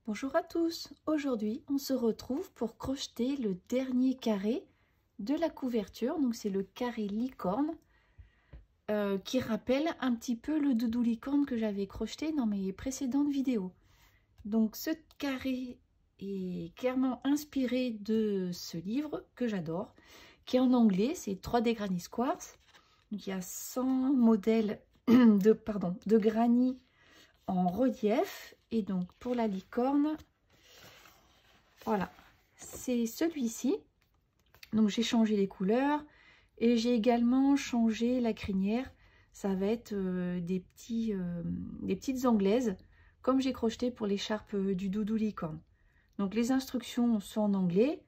Bonjour à tous, aujourd'hui on se retrouve pour crocheter le dernier carré de la couverture, donc c'est le carré licorne qui rappelle un petit peu le doudou licorne que j'avais crocheté dans mes précédentes vidéos. Donc ce carré est clairement inspiré de ce livre que j'adore, qui est en anglais, c'est 3D Granny Squares. Donc il y a 100 modèles de granny en relief. Et donc pour la licorne, voilà, c'est celui-ci. Donc j'ai changé les couleurs et j'ai également changé la crinière. Ça va être des petites anglaises comme j'ai crocheté pour l'écharpe du doudou licorne. Donc les instructions sont en anglais,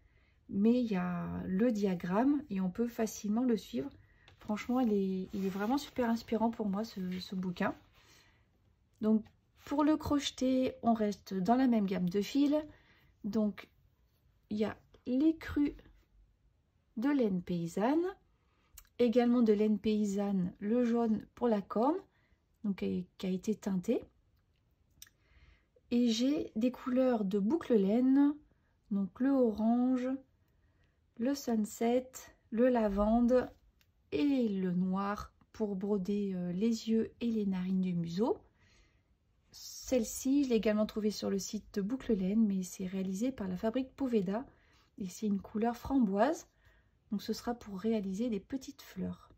mais il y a le diagramme et on peut facilement le suivre. Franchement, il est vraiment super inspirant pour moi ce bouquin. Donc pour le crocheter, on reste dans la même gamme de fils. Donc il y a l'écru de laine paysanne, également de laine paysanne, le jaune pour la corne, donc qui a été teinté. Et j'ai des couleurs de boucle laine, donc le orange, le sunset, le lavande et le noir pour broder les yeux et les narines du museau. Celle-ci, je l'ai également trouvée sur le site de Boucle Laine, mais c'est réalisé par la fabrique Poveda et c'est une couleur framboise. Donc ce sera pour réaliser des petites fleurs.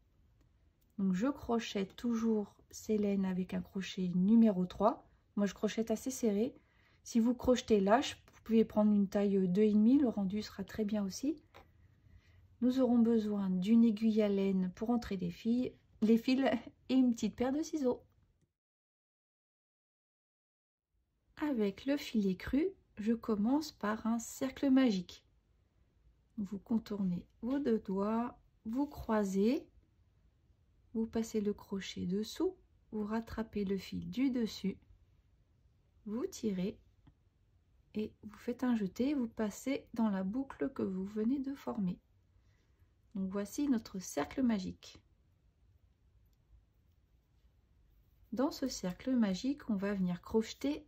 Donc je crochette toujours ces laines avec un crochet numéro 3. Moi je crochette assez serré. Si vous crochetez lâche, vous pouvez prendre une taille 2,5, le rendu sera très bien aussi. Nous aurons besoin d'une aiguille à laine pour entrer les fils et une petite paire de ciseaux. Avec le fil écru, je commence par un cercle magique. Vous contournez vos deux doigts, vous croisez, vous passez le crochet dessous, vous rattrapez le fil du dessus, vous tirez et vous faites un jeté, vous passez dans la boucle que vous venez de former. Donc voici notre cercle magique. Dans ce cercle magique, on va venir crocheter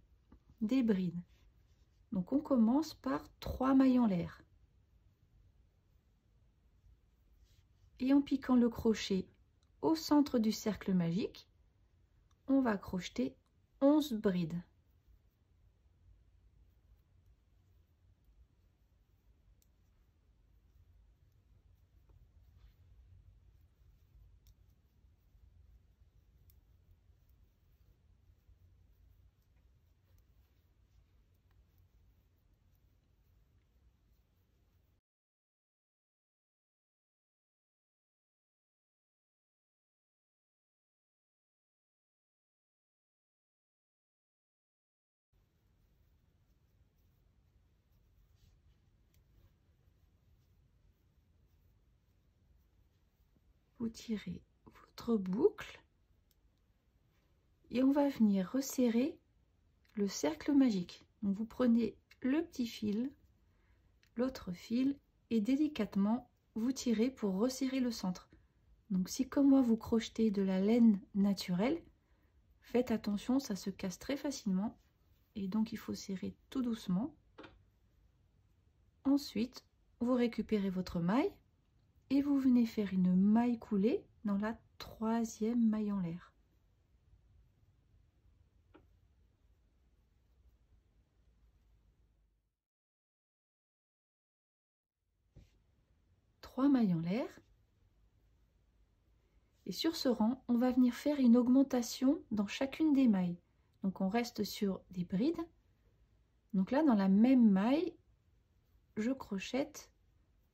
des brides. Donc on commence par 3 mailles en l'air. Et en piquant le crochet au centre du cercle magique, on va crocheter 11 brides. Vous tirez votre boucle et on va venir resserrer le cercle magique. Donc vous prenez le petit fil, l'autre fil et délicatement vous tirez pour resserrer le centre. Donc si comme moi vous crochetez de la laine naturelle, faites attention, ça se casse très facilement et donc il faut serrer tout doucement. Ensuite, vous récupérez votre maille et vous venez faire une maille coulée dans la 3e maille en l'air. Trois mailles en l'air. Et sur ce rang, on va venir faire une augmentation dans chacune des mailles. Donc on reste sur des brides. Donc là, dans la même maille, je crochette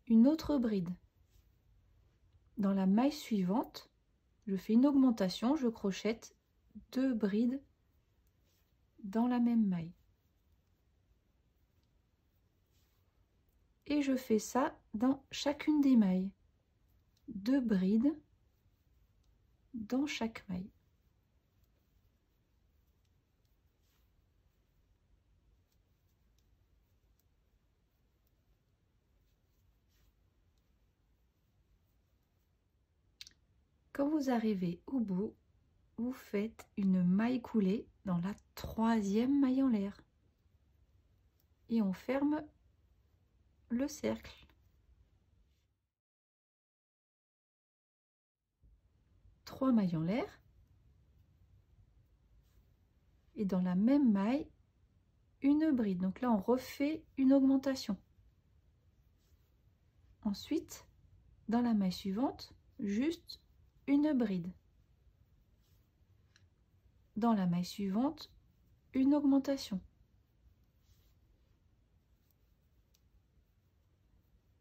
une autre bride. Dans la maille suivante, je fais une augmentation, je crochette 2 brides dans la même maille. Et je fais ça dans chacune des mailles. 2 brides dans chaque maille. Quand vous arrivez au bout, vous faites une maille coulée dans la 3e maille en l'air. et on ferme le cercle. 3 mailles en l'air et dans la même maille une bride. Donc là on refait une augmentation. Ensuite dans la maille suivante juste une bride. Dans la maille suivante une augmentation.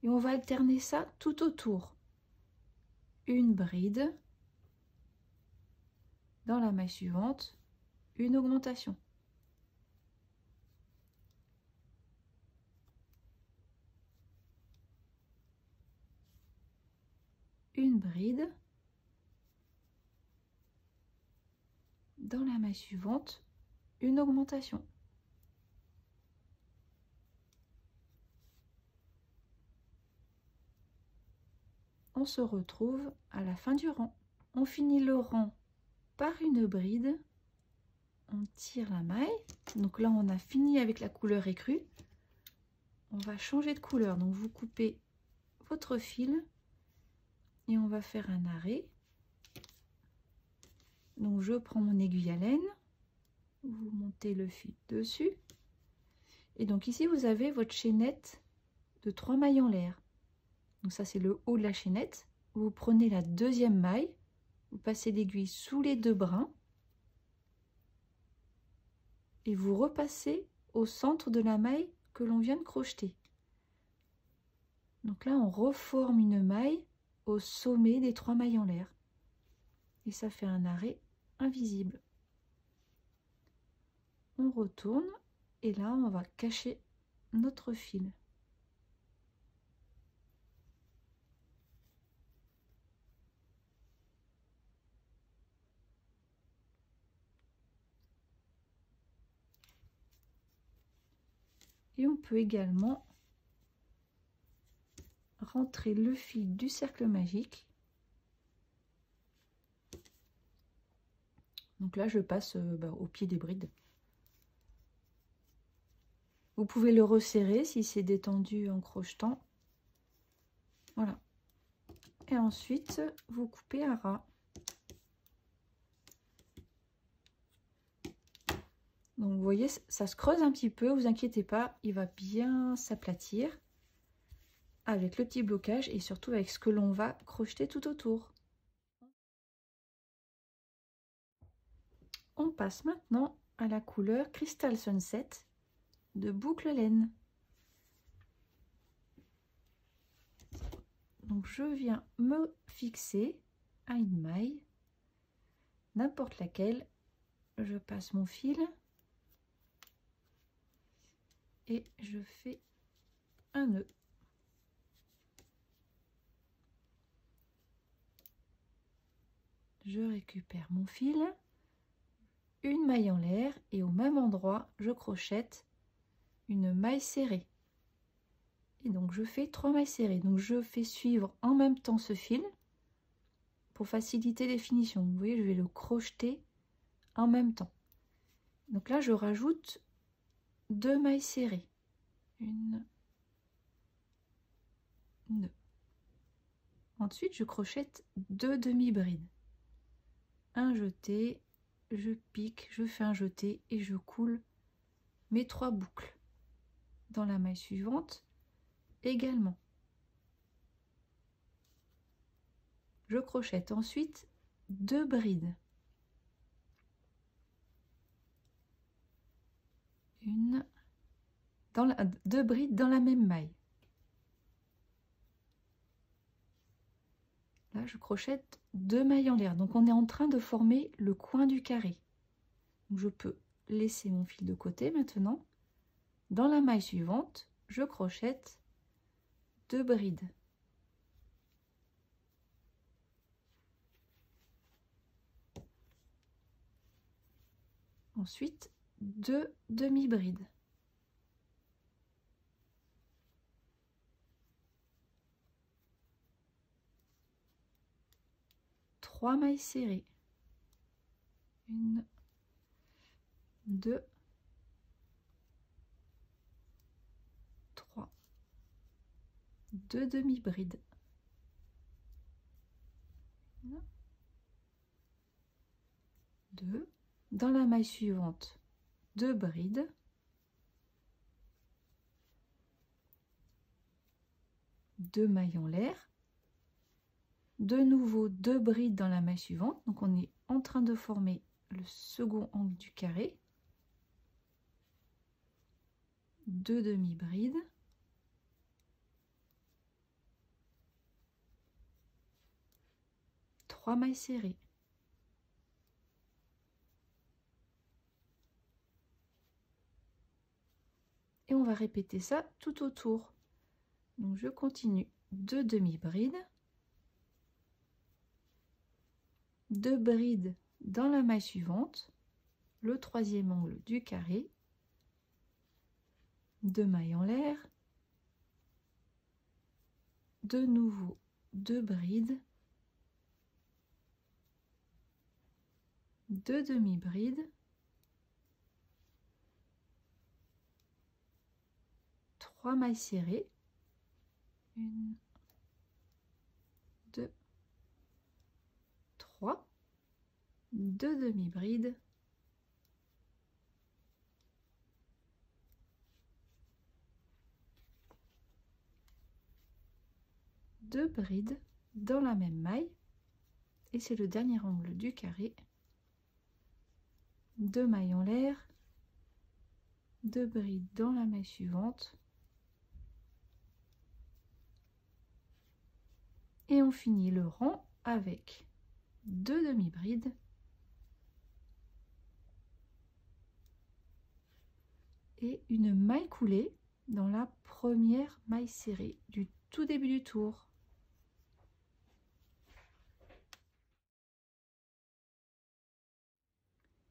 Et on va alterner ça tout autour. Une bride. Dans la maille suivante, une augmentation. Une bride. Dans la maille suivante, une augmentation. On se retrouve à la fin du rang. On finit le rang par une bride. On tire la maille. Donc là, on a fini avec la couleur écrue. On va changer de couleur. Donc vous coupez votre fil et on va faire un arrêt. Donc je prends mon aiguille à laine. Vous montez le fil dessus. Et donc ici, vous avez votre chaînette de 3 mailles en l'air. Donc ça, c'est le haut de la chaînette. Vous prenez la deuxième maille. Vous passez l'aiguille sous les 2 brins. Et vous repassez au centre de la maille que l'on vient de crocheter. Donc là, on reforme une maille au sommet des 3 mailles en l'air. Et ça fait un arrêt invisible. On retourne et là, on va cacher notre fil. Et on peut également rentrer le fil du cercle magique. Donc là, je passe au pied des brides. Vous pouvez le resserrer si c'est détendu en crochetant. Voilà. Et ensuite, vous coupez à ras. Donc vous voyez, ça se creuse un petit peu, vous inquiétez pas, il va bien s'aplatir avec le petit blocage et surtout avec ce que l'on va crocheter tout autour. On passe maintenant à la couleur Crystal Sunset de boucle laine. Donc je viens me fixer à une maille, n'importe laquelle, je passe mon fil et je fais un nœud. Je récupère mon fil, une maille en l'air et au même endroit je crochette une maille serrée. Et donc je fais 3 mailles serrées. Donc je fais suivre en même temps ce fil pour faciliter les finitions. Vous voyez, je vais le crocheter en même temps. Donc là, je rajoute 2 mailles serrées. Une, 2. Ensuite, je crochette 2 demi-brides. Un jeté, je pique, je fais un jeté et je coule mes 3 boucles. Dans la maille suivante, également. Je crochette ensuite 2 brides. Une, dans la, 2 brides dans la même maille. Là, je crochette 2 mailles en l'air. Donc, on est en train de former le coin du carré. Donc, je peux laisser mon fil de côté maintenant. Dans la maille suivante, je crochette 2 brides. Ensuite, 2 demi-brides. Trois mailles serrées. 1, 2, 2 demi-brides. 2. Dans la maille suivante, 2 brides. 2 mailles en l'air. De nouveau 2 brides dans la maille suivante. Donc on est en train de former le second angle du carré. 2 demi-brides. 3 mailles serrées. Et on va répéter ça tout autour. Donc je continue 2 demi-brides. 2 brides dans la maille suivante, le troisième angle du carré, 2 mailles en l'air, de nouveau 2 brides, 2 demi-brides, 3 mailles serrées, 1, 2, 3, 2 demi-brides, 2 brides dans la même maille, et c'est le dernier angle du carré, 2 mailles en l'air, 2 brides dans la maille suivante, et on finit le rang avec 2 demi-brides et une maille coulée dans la première maille serrée du tout début du tour.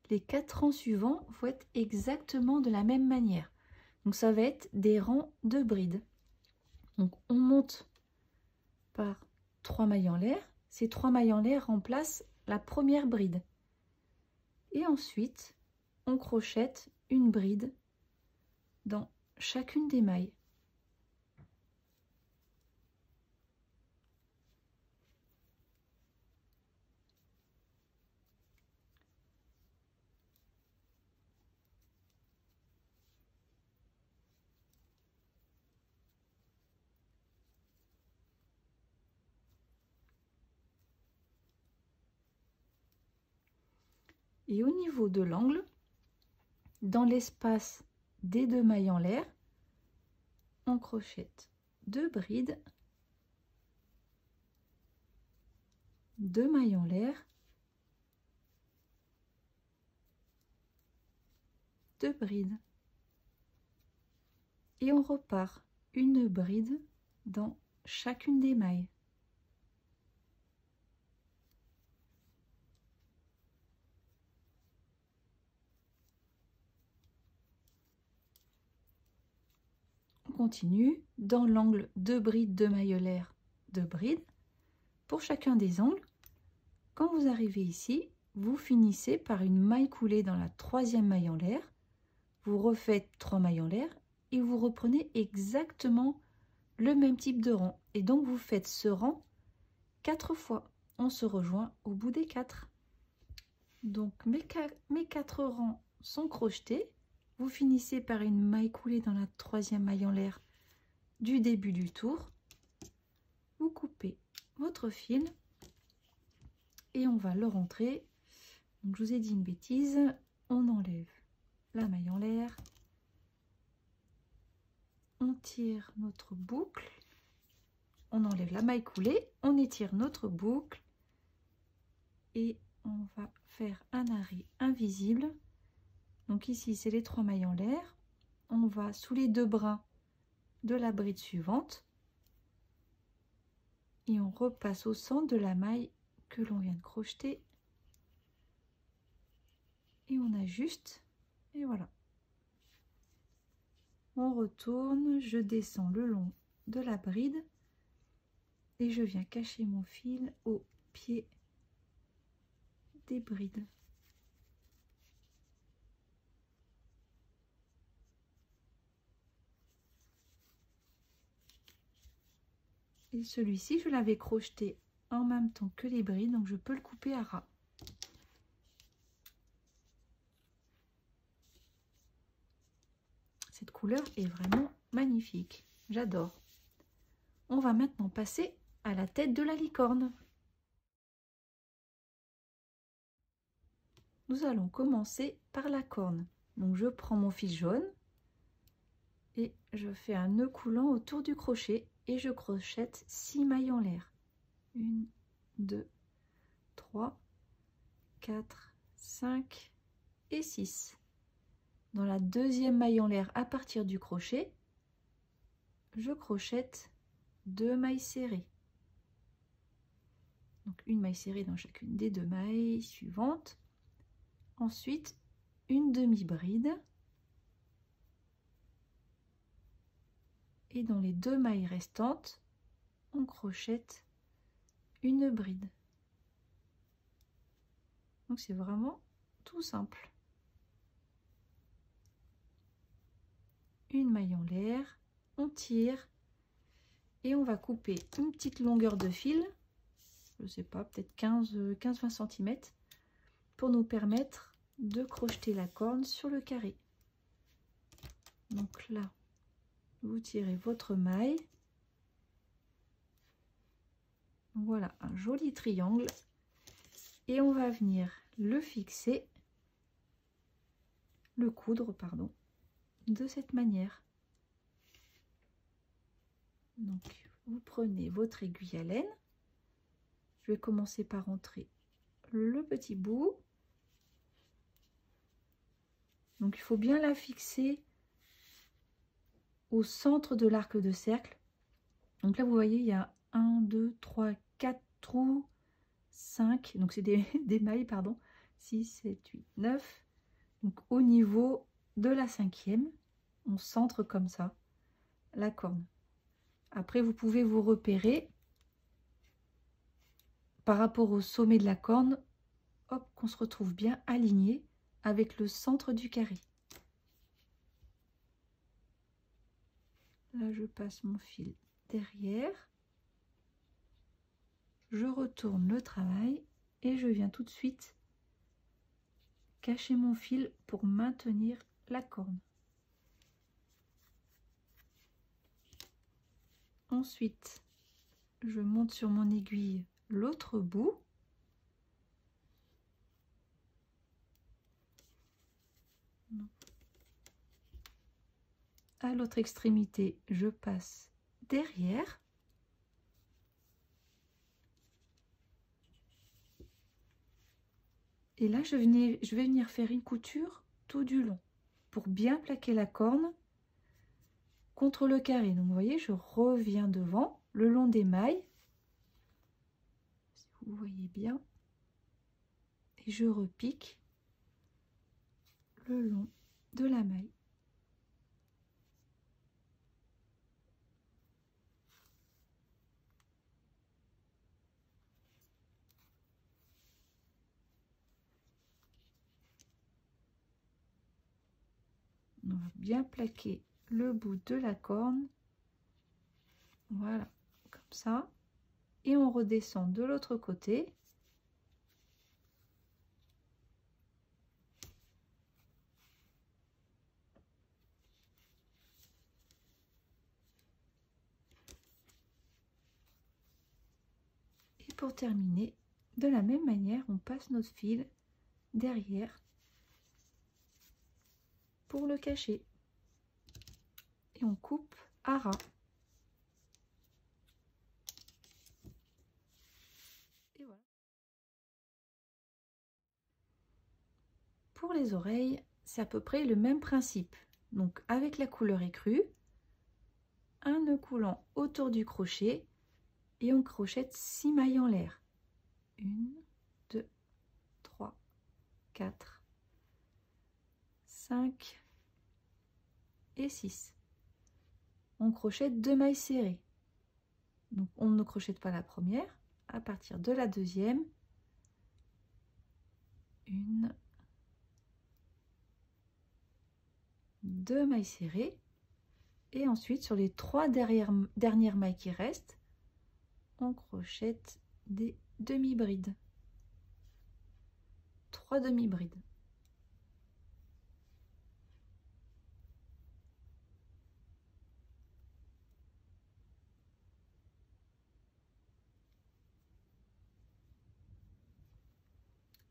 Les 4 rangs suivants vont être exactement de la même manière. Donc ça va être des rangs de brides. Donc on monte par 3 mailles en l'air. Ces 3 mailles en l'air remplacent la première bride. Et ensuite, on crochette une bride dans chacune des mailles. Et au niveau de l'angle, dans l'espace des 2 mailles en l'air, on crochette 2 brides, 2 mailles en l'air, 2 brides. Et on repart une bride dans chacune des mailles. On continue dans l'angle 2 brides, 2 mailles en l'air, 2 brides. Pour chacun des angles, quand vous arrivez ici, vous finissez par une maille coulée dans la troisième maille en l'air. Vous refaites 3 mailles en l'air et vous reprenez exactement le même type de rang. Et donc vous faites ce rang 4 fois. On se rejoint au bout des 4. Donc mes 4 rangs sont crochetés. Vous finissez par une maille coulée dans la troisième maille en l'air du début du tour. Vous coupez votre fil et on va le rentrer. Donc je vous ai dit une bêtise. On enlève la maille en l'air. On tire notre boucle. On enlève la maille coulée. On étire notre boucle. Et on va faire un arrêt invisible. Donc ici, c'est les 3 mailles en l'air. On va sous les 2 brins de la bride suivante. Et on repasse au centre de la maille que l'on vient de crocheter. Et on ajuste. Et voilà. On retourne, je descends le long de la bride. Et je viens cacher mon fil au pied des brides. Et celui-ci, je l'avais crocheté en même temps que les brides, donc je peux le couper à ras. Cette couleur est vraiment magnifique, j'adore. On va maintenant passer à la tête de la licorne. Nous allons commencer par la corne. Donc je prends mon fil jaune et je fais un nœud coulant autour du crochet et je crochette 6 mailles en l'air. 1, 2, 3, 4, 5 et 6. Dans la deuxième maille en l'air à partir du crochet, je crochette 2 mailles serrées. Donc une maille serrée dans chacune des 2 mailles suivantes. Ensuite, une demi-bride. Et dans les 2 mailles restantes, on crochette une bride. Donc c'est vraiment tout simple. Une maille en l'air, on tire et on va couper une petite longueur de fil, je sais pas, peut-être 15-20 cm, pour nous permettre de crocheter la corne sur le carré. Donc là, vous tirez votre maille. Voilà un joli triangle et on va venir le fixer, le coudre, pardon, de cette manière. Donc vous prenez votre aiguille à laine, je vais commencer par entrer le petit bout. Donc il faut bien la fixer au centre de l'arc de cercle. Donc là vous voyez il y a 1, 2, 3, 4 trous, 5, donc c'est des mailles, pardon, 6, 7, 8, 9. Donc au niveau de la 5e, on centre comme ça la corne. Après vous pouvez vous repérer par rapport au sommet de la corne, hop, qu'on se retrouve bien aligné avec le centre du carré. Là je passe mon fil derrière, je retourne le travail et je viens tout de suite cacher mon fil pour maintenir la corne. Ensuite, je monte sur mon aiguille l'autre bout. À l'autre extrémité, je passe derrière. Et là, je vais venir faire une couture tout du long pour bien plaquer la corne contre le carré. Donc vous voyez, je reviens devant le long des mailles, si vous voyez bien, et je repique le long de la maille. On va bien plaquer le bout de la corne, voilà, comme ça, et on redescend de l'autre côté. Et pour terminer, de la même manière, on passe notre fil derrière pour le cacher. Et on coupe à ras. Et voilà. Pour les oreilles, c'est à peu près le même principe. Donc avec la couleur écrue, un nœud coulant autour du crochet et on crochette 6 mailles en l'air. 1, 2, 3, 4, 5 et 6. On crochette 2 mailles serrées. Donc on ne crochette pas la première. À partir de la deuxième, 1, 2 mailles serrées. Et ensuite sur les 3 dernières mailles qui restent, on crochette des demi-brides, 3 demi-brides.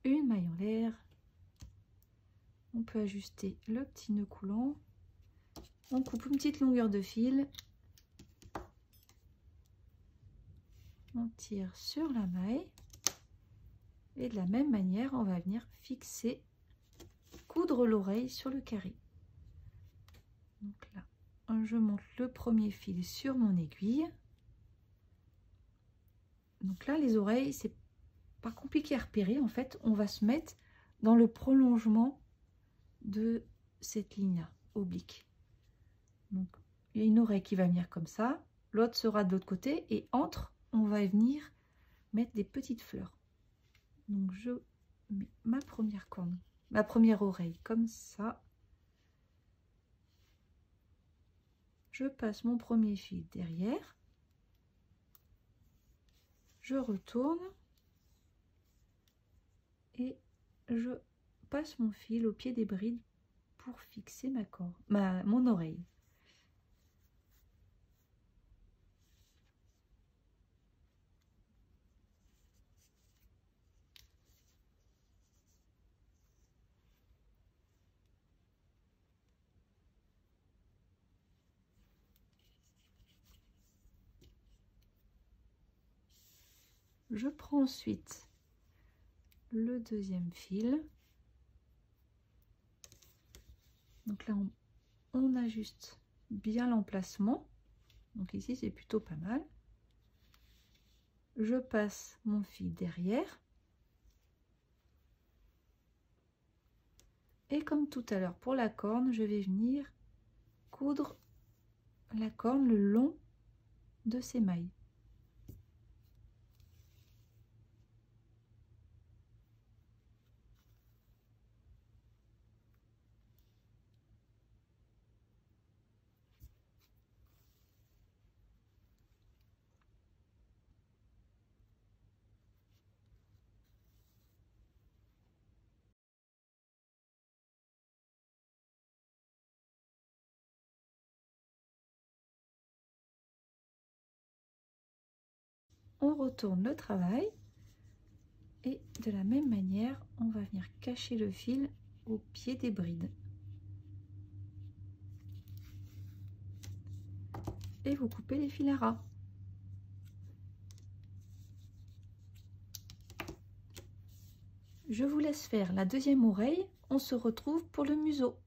Une maille en l'air. On peut ajuster le petit nœud coulant. On coupe une petite longueur de fil. On tire sur la maille. Et de la même manière, on va venir fixer, coudre l'oreille sur le carré. Donc là, je monte le premier fil sur mon aiguille. Donc là, les oreilles, c'est pas compliqué à repérer. En fait, on va se mettre dans le prolongement de cette ligne-là, oblique. Donc, il y a une oreille qui va venir comme ça, l'autre sera de l'autre côté, et entre, on va venir mettre des petites fleurs. Donc, je mets ma première corne, ma première oreille comme ça. Je passe mon premier fil derrière. Je retourne. Et je passe mon fil au pied des brides pour fixer ma corde, mon oreille. Je prends ensuite le deuxième fil. Donc là, on ajuste bien l'emplacement. Donc ici, c'est plutôt pas mal. Je passe mon fil derrière. Et comme tout à l'heure pour la corne, je vais venir coudre la corne le long de ces mailles. On retourne le travail et de la même manière, on va venir cacher le fil au pied des brides. Et vous coupez les fils à ras. Je vous laisse faire la deuxième oreille, on se retrouve pour le museau.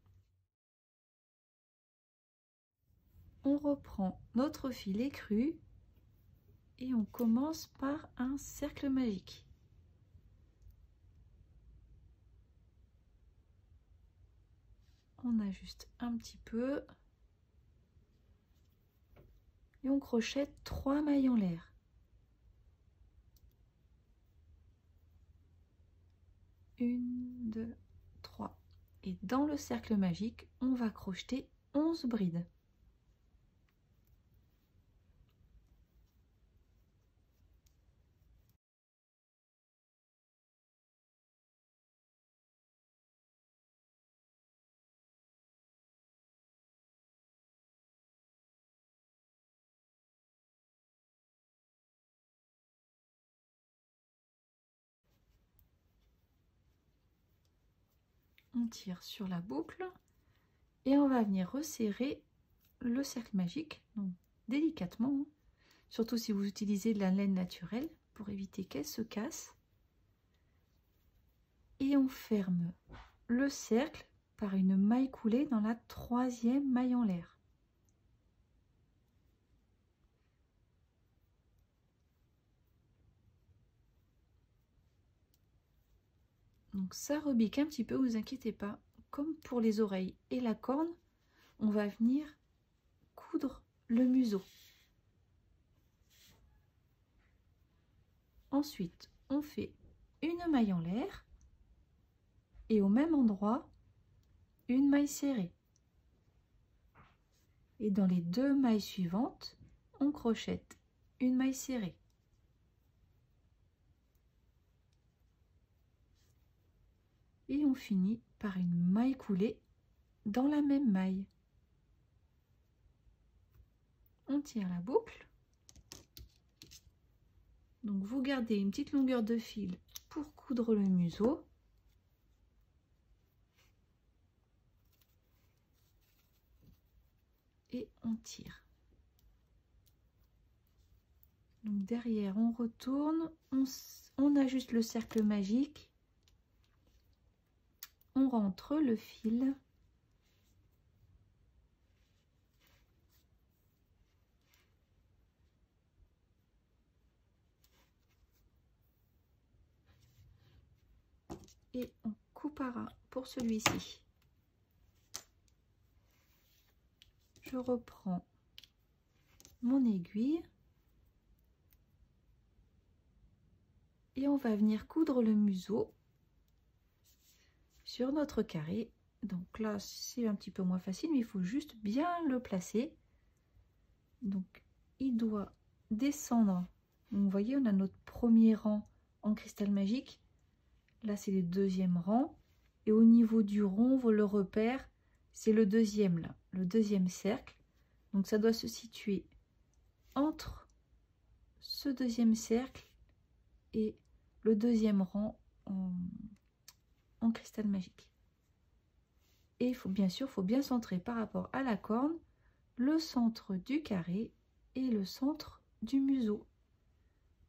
On reprend notre fil écru et on commence par un cercle magique. On ajuste un petit peu et on crochette 3 mailles en l'air. Une, 2, 3. Et dans le cercle magique, on va crocheter 11 brides. On tire sur la boucle et on va venir resserrer le cercle magique, donc délicatement, hein. Surtout si vous utilisez de la laine naturelle pour éviter qu'elle se casse. Et on ferme le cercle par une maille coulée dans la 3e maille en l'air. Donc ça rebique un petit peu, vous inquiétez pas. Comme pour les oreilles et la corne, on va venir coudre le museau. Ensuite, on fait une maille en l'air et au même endroit, une maille serrée. Et dans les 2 mailles suivantes, on crochette une maille serrée. Et on finit par une maille coulée dans la même maille. On tire la boucle. Donc vous gardez une petite longueur de fil pour coudre le museau. Et on tire. Donc derrière on retourne, on ajuste le cercle magique, on rentre le fil. Et on coupera pour celui-ci. Je reprends mon aiguille et on va venir coudre le museau sur notre carré. Donc là c'est un petit peu moins facile, mais il faut juste bien le placer. Donc il doit descendre. Donc, vous voyez, on a notre premier rang en cristal magique. Là c'est le deuxième rang, et au niveau du rond, vous le repère, c'est le deuxième là, le deuxième cercle. Donc ça doit se situer entre ce deuxième cercle et le deuxième rang en cristal magique. Et il faut bien sûr, faut bien centrer par rapport à la corne le centre du carré et le centre du museau.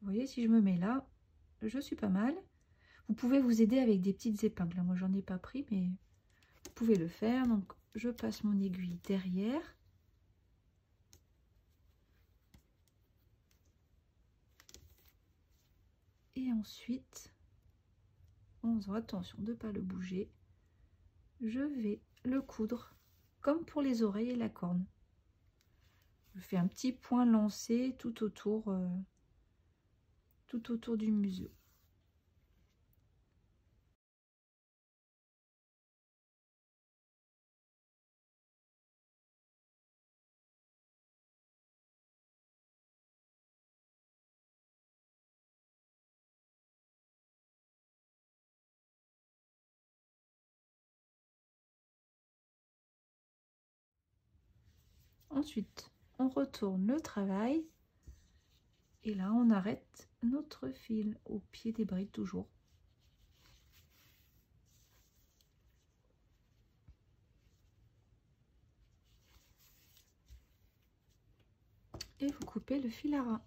Vous voyez, si je me mets là, je suis pas mal. Vous pouvez vous aider avec des petites épingles. Moi, j'en ai pas pris, mais vous pouvez le faire. Donc, je passe mon aiguille derrière. Et ensuite, en faisant attention de ne pas le bouger, je vais le coudre comme pour les oreilles et la corne. Je fais un petit point lancé tout autour du museau. Ensuite, on retourne le travail et là, on arrête notre fil au pied des brides toujours. Et vous coupez le fil à ras.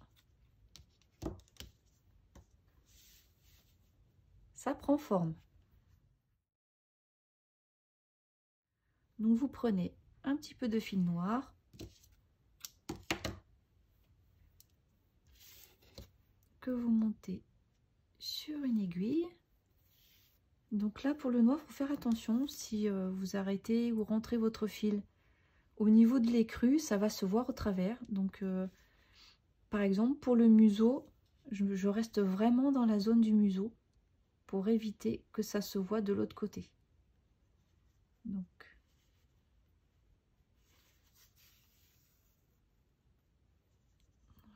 Ça prend forme. Donc vous prenez un petit peu de fil noir, que vous montez sur une aiguille. Donc là pour le noir, il faut faire attention si vous arrêtez ou rentrez votre fil au niveau de l'écrue, ça va se voir au travers. Donc par exemple pour le museau, je reste vraiment dans la zone du museau pour éviter que ça se voit de l'autre côté. Donc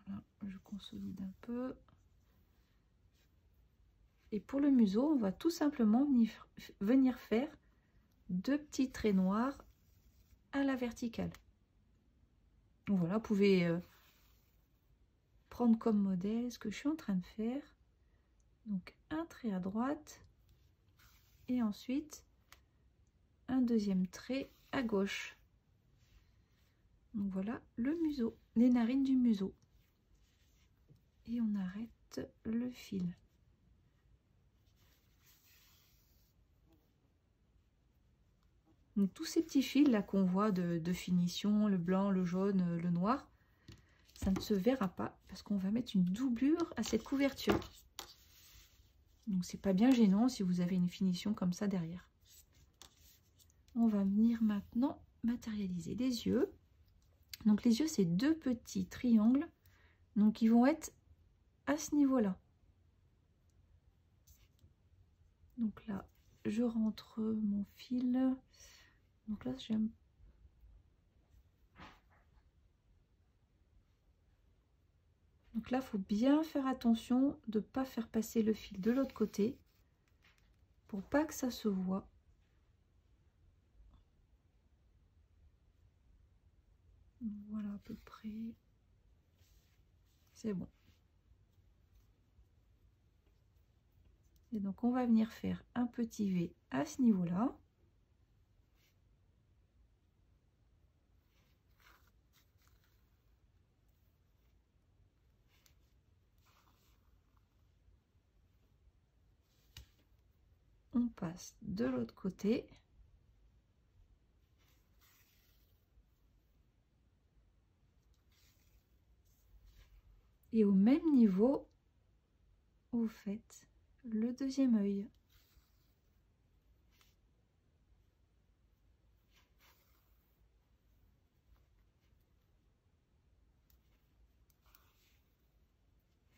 voilà, je consolide un peu. Et pour le museau, on va tout simplement venir faire deux petits traits noirs à la verticale. Donc voilà, vous pouvez prendre comme modèle ce que je suis en train de faire. Donc un trait à droite et ensuite un deuxième trait à gauche. Donc voilà le museau, les narines du museau. Et on arrête le fil. Donc tous ces petits fils là qu'on voit de finition, le blanc, le jaune, le noir, ça ne se verra pas parce qu'on va mettre une doublure à cette couverture. Donc c'est pas bien gênant si vous avez une finition comme ça derrière. On va venir maintenant matérialiser les yeux. Donc les yeux, c'est deux petits triangles. Donc ils vont être à ce niveau-là. Donc là, je rentre mon fil. Donc là, j'aime. Donc là, il faut bien faire attention de ne pas faire passer le fil de l'autre côté pour pas que ça se voit. Voilà à peu près. C'est bon. Et donc on va venir faire un petit V à ce niveau-là. On passe de l'autre côté. Et au même niveau, vous faites le deuxième œil.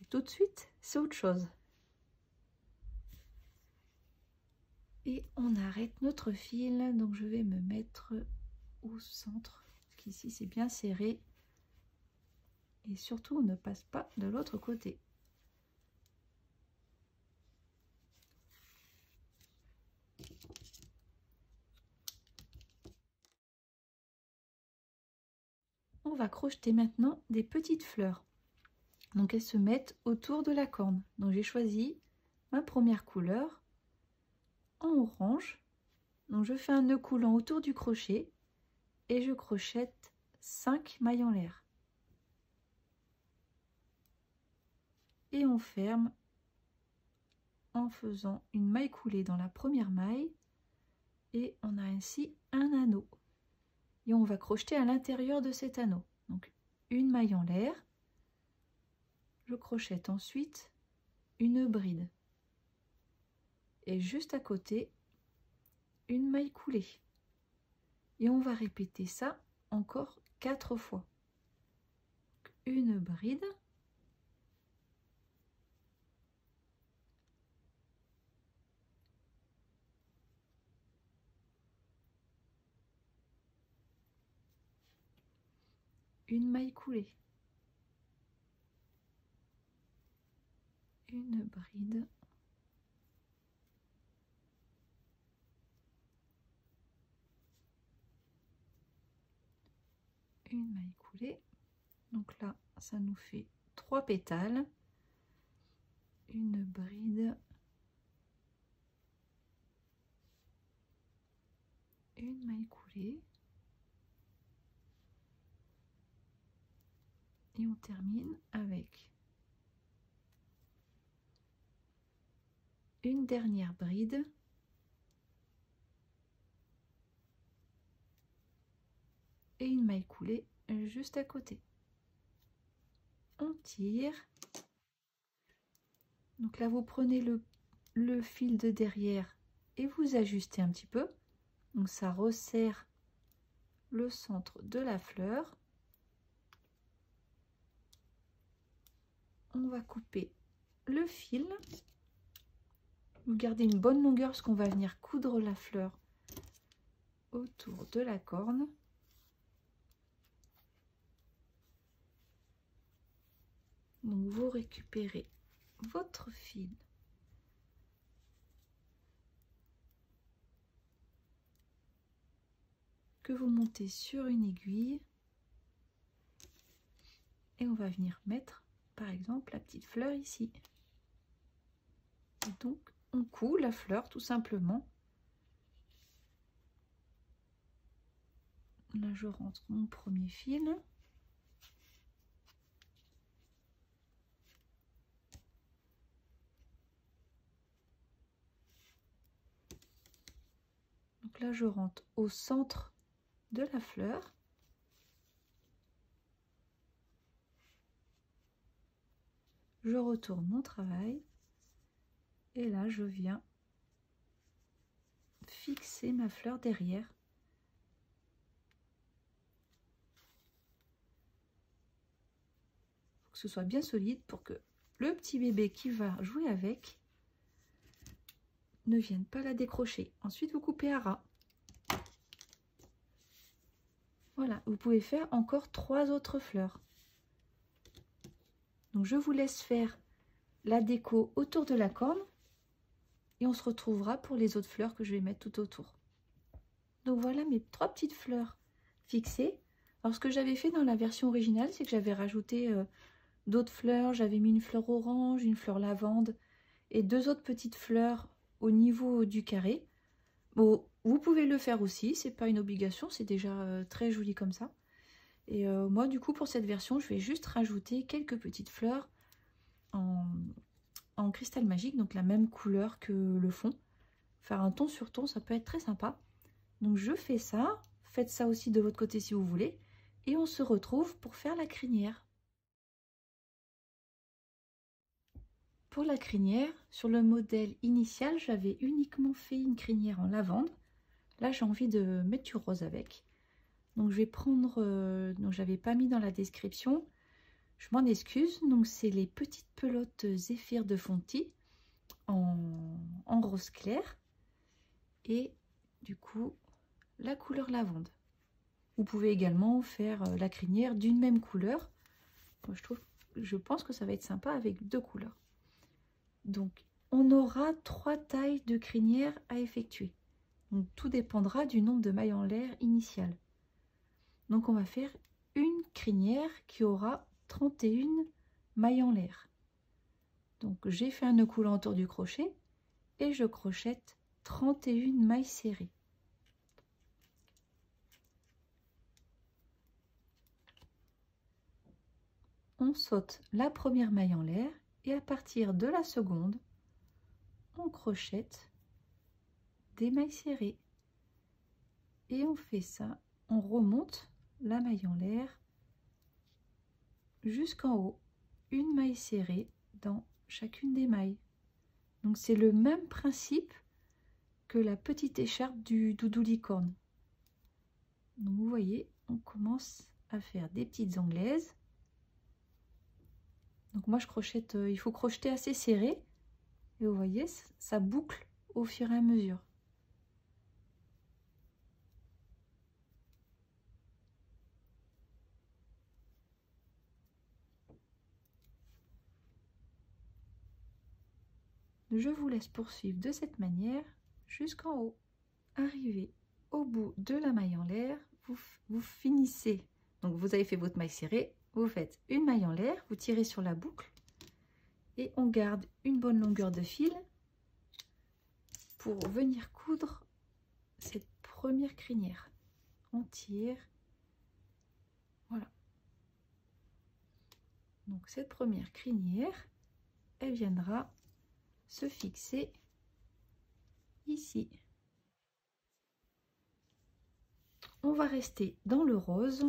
Et tout de suite, c'est autre chose. Et on arrête notre fil. Donc je vais me mettre au centre, parce qu'ici c'est bien serré. Et surtout, on ne passe pas de l'autre côté. On va crocheter maintenant des petites fleurs. Donc elles se mettent autour de la corne. Donc j'ai choisi ma première couleur en orange. Donc je fais un nœud coulant autour du crochet et je crochette 5 mailles en l'air. Et on ferme en faisant une maille coulée dans la première maille et on a ainsi un anneau. Et on va crocheter à l'intérieur de cet anneau. Donc une maille en l'air, je crochette ensuite une bride et juste à côté une maille coulée. Et on va répéter ça encore 4 fois. Donc, une bride, une maille coulée, une bride, une maille coulée. Donc là, ça nous fait 3 pétales, une bride, une maille coulée et on termine avec une dernière bride, et une maille coulée juste à côté. On tire. Donc là, vous prenez le fil de derrière et vous ajustez un petit peu. Donc ça resserre le centre de la fleur. On va couper le fil. Vous gardez une bonne longueur parce qu'on va venir coudre la fleur autour de la corne. Donc vous récupérez votre fil que vous montez sur une aiguille et on va venir mettre par exemple la petite fleur ici. Et donc on coud la fleur tout simplement. Là je rentre mon premier fil. Donc là je rentre au centre de la fleur. Je retourne mon travail et là je viens fixer ma fleur derrière. Faut que ce soit bien solide pour que le petit bébé qui va jouer avec ne vienne pas la décrocher. Ensuite vous coupez à ras. Voilà, vous pouvez faire encore 3 autres fleurs. Donc je vous laisse faire la déco autour de la corne et on se retrouvera pour les autres fleurs que je vais mettre tout autour. Donc voilà mes 3 petites fleurs fixées. Alors ce que j'avais fait dans la version originale, c'est que j'avais rajouté d'autres fleurs. J'avais mis une fleur orange, une fleur lavande et 2 autres petites fleurs au niveau du carré. Bon, vous pouvez le faire aussi, c'est pas une obligation, c'est déjà très joli comme ça. Et moi du coup pour cette version, je vais juste rajouter quelques petites fleurs en cristal magique, donc la même couleur que le fond. Faire un ton sur ton, ça peut être très sympa. Donc je fais ça, faites ça aussi de votre côté si vous voulez, et on se retrouve pour faire la crinière. Pour la crinière, sur le modèle initial, j'avais uniquement fait une crinière en lavande. Là, j'ai envie de mettre du rose avec. Donc je vais prendre, donc j'avais pas mis dans la description, je m'en excuse, donc c'est les petites pelotes Zéphyr de Fonty en rose clair et du coup la couleur lavande. Vous pouvez également faire la crinière d'une même couleur. Moi, je pense que ça va être sympa avec 2 couleurs. Donc on aura 3 tailles de crinière à effectuer. Donc tout dépendra du nombre de mailles en l'air initial. Donc on va faire une crinière qui aura 31 mailles en l'air. Donc j'ai fait un nœud coulant autour du crochet et je crochette 31 mailles serrées. On saute la première maille en l'air et à partir de la seconde, on crochette des mailles serrées. Et on fait ça, on remonte la maille en l'air jusqu'en haut, une maille serrée dans chacune des mailles. Donc c'est le même principe que la petite écharpe du doudou licorne. Donc vous voyez, on commence à faire des petites anglaises. Donc moi je crochette, il faut crocheter assez serré et vous voyez, ça boucle au fur et à mesure. Je vous laisse poursuivre de cette manière jusqu'en haut. Arrivé au bout de la maille en l'air, vous finissez. Donc vous avez fait votre maille serrée, vous faites une maille en l'air, vous tirez sur la boucle et on garde une bonne longueur de fil pour venir coudre cette première crinière. On tire, voilà. Donc cette première crinière, elle viendra se fixer ici. On va rester dans le rose.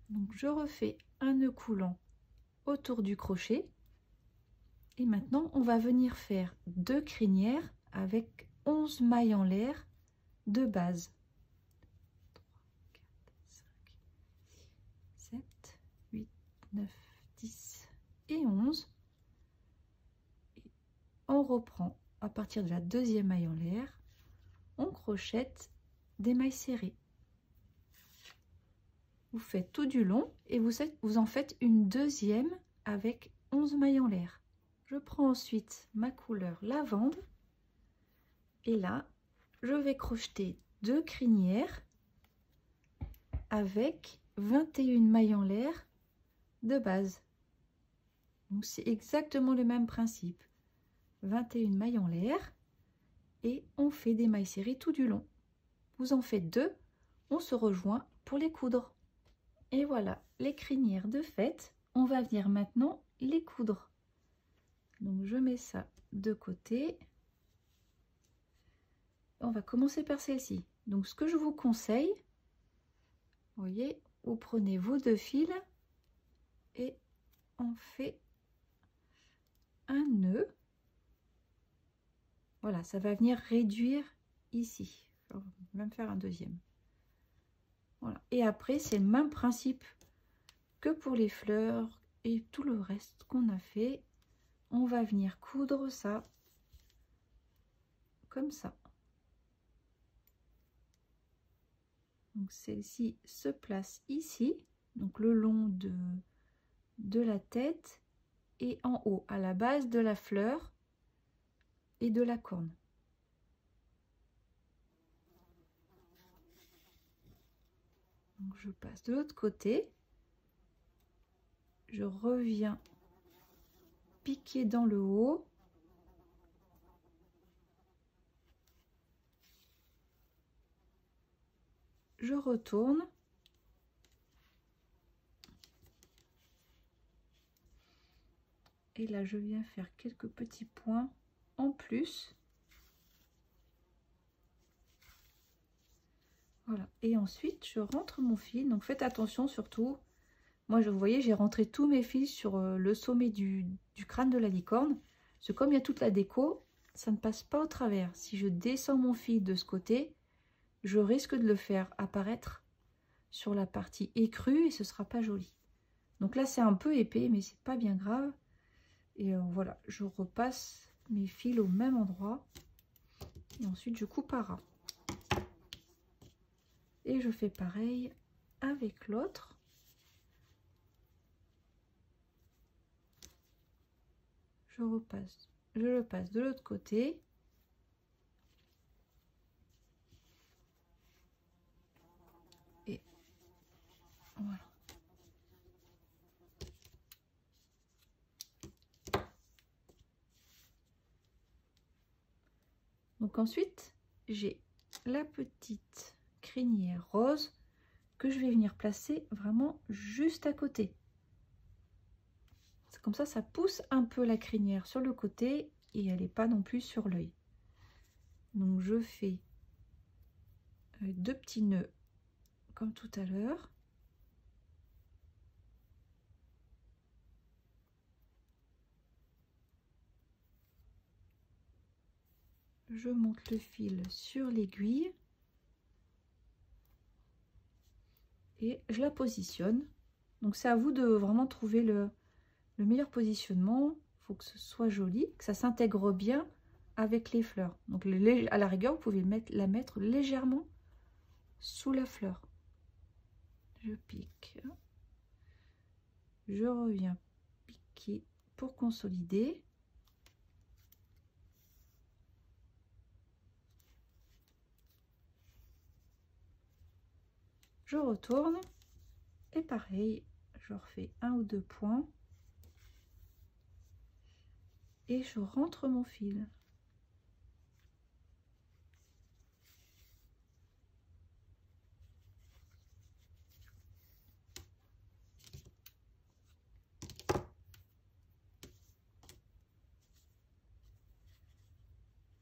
Donc je refais un nœud coulant autour du crochet et maintenant on va venir faire 2 crinières avec 11 mailles en l'air de base. 3, 4, 5, 7, 8, 9, 10 et 11. Et on reprend à partir de la 2e maille en l'air, on crochette des mailles serrées. Vous faites tout du long et vous en faites une 2e avec 11 mailles en l'air. Je prends ensuite ma couleur lavande et là je vais crocheter 2 crinières avec 21 mailles en l'air de base. Donc c'est exactement le même principe. 21 mailles en l'air et on fait des mailles serrées tout du long. Vous en faites 2, on se rejoint pour les coudre. Et voilà, les crinières de fait, on va venir maintenant les coudre. Donc je mets ça de côté. On va commencer par celle-ci. Donc ce que je vous conseille, vous voyez, vous prenez vos 2 fils et on fait un nœud. Voilà, ça va venir réduire ici. On va même faire un 2e. Voilà. Et après, c'est le même principe que pour les fleurs et tout le reste qu'on a fait. On va venir coudre ça comme ça. Donc celle-ci se place ici, donc le long de la tête et en haut, à la base de la fleur. et de la corne. Donc je passe de l'autre côté, je reviens piquer dans le haut, je retourne et là je viens faire quelques petits points en plus. Voilà, et ensuite je rentre mon fil, donc faites attention surtout. Moi, vous voyez, j'ai rentré tous mes fils sur le sommet du crâne de la licorne. Parce que comme il y a toute la déco, ça ne passe pas au travers. Si je descends mon fil de ce côté, je risque de le faire apparaître sur la partie écrue et ce ne sera pas joli. Donc là, c'est un peu épais, mais c'est pas bien grave. Et voilà, je repasse mes fils au même endroit. Et ensuite, je coupe à ras. Et je fais pareil avec l'autre. Je le passe de l'autre côté. Et voilà. Donc ensuite, j'ai la petite crinière rose que je vais venir placer vraiment juste à côté. Comme ça pousse un peu la crinière sur le côté et elle n'est pas non plus sur l'œil. Donc je fais 2 petits nœuds comme tout à l'heure. Je monte le fil sur l'aiguille et je la positionne. Donc c'est à vous de vraiment trouver le meilleur positionnement. Il faut que ce soit joli, que ça s'intègre bien avec les fleurs. Donc à la rigueur, vous pouvez la mettre légèrement sous la fleur. Je pique. Je reviens piquer pour consolider. Je retourne et pareil, je refais 1 ou 2 points et je rentre mon fil.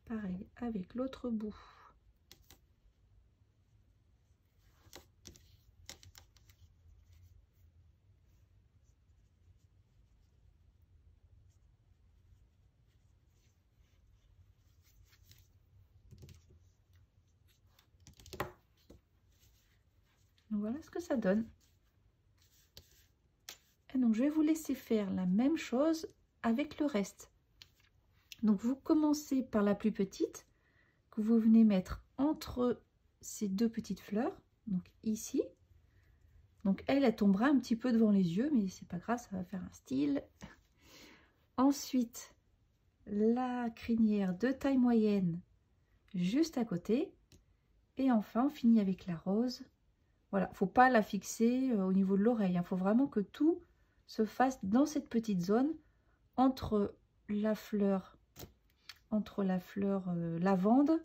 Pareil avec l'autre bout. Donc voilà ce que ça donne. Et donc je vais vous laisser faire la même chose avec le reste. Donc vous commencez par la plus petite que vous venez mettre entre ces 2 petites fleurs, donc ici. Donc elle tombera un petit peu devant les yeux, mais c'est pas grave, ça va faire un style. Ensuite, la crinière de taille moyenne juste à côté. Et enfin, on finit avec la rose. Voilà, faut pas la fixer au niveau de l'oreille. Il faut vraiment que tout se fasse dans cette petite zone entre la fleur lavande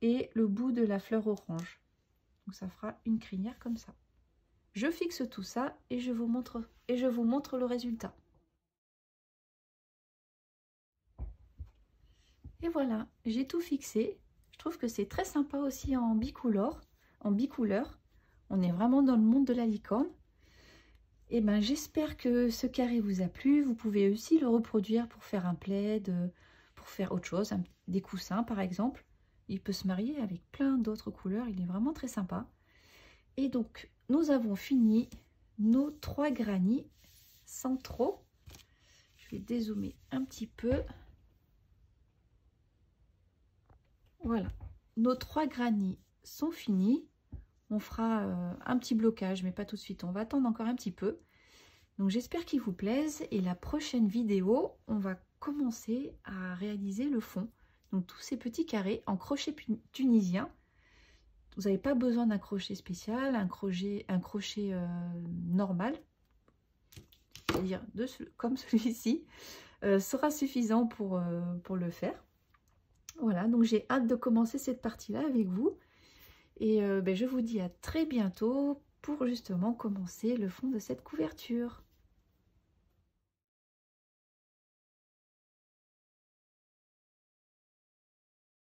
et le bout de la fleur orange. Donc ça fera une crinière comme ça. Je fixe tout ça et je vous montre le résultat. Et voilà, j'ai tout fixé. Je trouve que c'est très sympa aussi en bicouleur. On est vraiment dans le monde de la licorne. Et ben j'espère que ce carré vous a plu. Vous pouvez aussi le reproduire pour faire un plaid, pour faire autre chose, des coussins par exemple. Il peut se marier avec plein d'autres couleurs. Il est vraiment très sympa. Et donc nous avons fini nos 3 grannies sans trop. Je vais dézoomer un petit peu. Voilà, nos 3 grannies sont finis. On fera un petit blocage, mais pas tout de suite. On va attendre encore un petit peu. Donc j'espère qu'il vous plaise. Et la prochaine vidéo, on va commencer à réaliser le fond. Donc tous ces petits carrés en crochet tunisien. Vous n'avez pas besoin d'un crochet spécial, un crochet normal, c'est-à-dire comme celui-ci, sera suffisant pour le faire. Voilà, donc j'ai hâte de commencer cette partie-là avec vous. Et je vous dis à très bientôt pour justement commencer le fond de cette couverture.